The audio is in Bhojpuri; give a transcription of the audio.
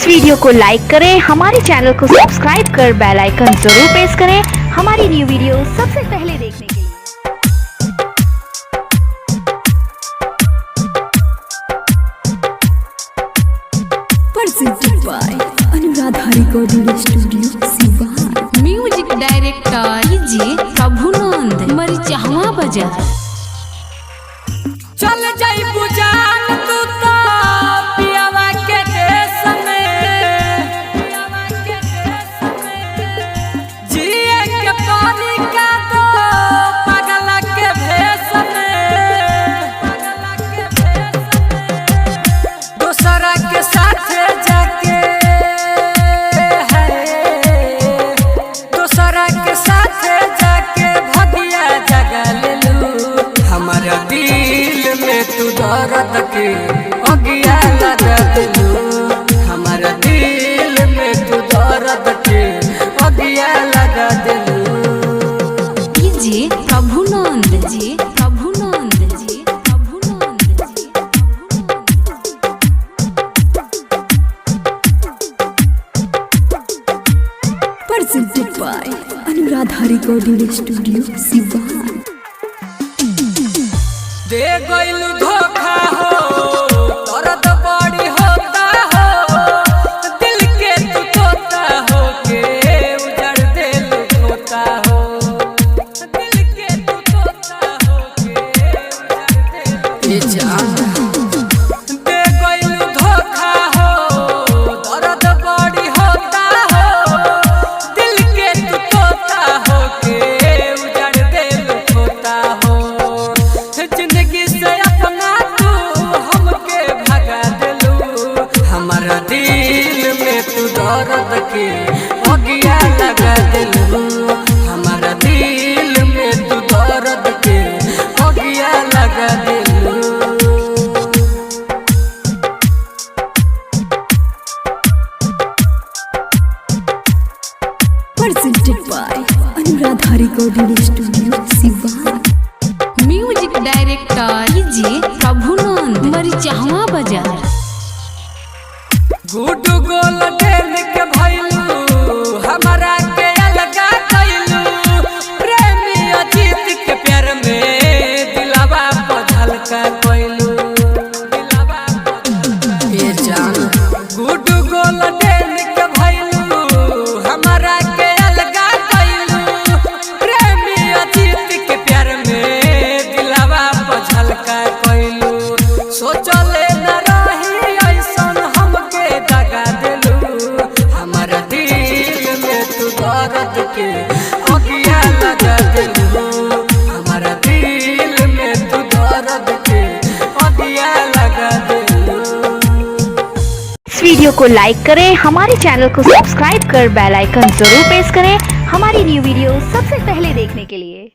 इस वीडियो को लाइक करें, हमारे चैनल को सब्सक्राइब कर बेल आइकन जरूर प्रेस करें हमारी न्यू वीडियो सबसे पहले देखने के लिए। Presented by Anuradha Recording Studio, Sivan। Music director जी प्रभुनंद मरिचहवा बाजार। चल जाई बुझान तू तो पियावा के देश में, जिए के पानी का तो पागल के भेष में, दूसरा के साथ जाके है, दूसरा के साथ जाके भगिया जगा ले लू। हमारा दिल में तू दर्द के अगिया लगा दिलू, हमारा दिल में तू दर्द के अगिया लगा दिलू। जी प्रभुनंद जी प्रभुनंद जी प्रभुनंद जी। Presented by Anuradha Recording Studio, Sivan। दे गइलू धोखा हो, दर्द बड़ी होता हो, दिल के तू तोता हो के उजड़ दिल खोता हो, दिल के तू तोता हो के उजड़ दिल। दे गइलू धोखा हो, दर्द बड़ी होता हो, दिल के तू तोता हो के उजड़ दिल खोता हो। जिंदगी से अपना तू हमके भगा दिलू, हमारा दिल में तू दर्द के अगिया लगा दिलू, हमारा दिल में तू दर्द के अगिया लगा दिलू। Presented by Anuradha Recording Studio, Sivan। Music director जी प्रभुनंद मरिचहवा बाजार। गुड गोल डेल के भइलू, हमारा के अलगा कइलू, प्रेमी अजीत के प्यार में दिलवा बदल का कइलू, दिलवा ये जान। गुड गोल डेल के भइलू, हमारा के अलगा कइलू, प्रेमी अजीत के प्यार में दिलवा बदल का कइलू। सोचले न रही ऐसन हमके दगा दिलू, हमारा दिल में तू दर्द के अगिया लगा दिलू, हमारा दिल में तू दर्द के अगिया लगा दिलू। इस वीडियो को लाइक करें, हमारे चैनल को सब्सक्राइब कर बेल आइकन जरूर प्रेस करें हमारी न्यू वीडियो सबसे पहले देखने के लिए।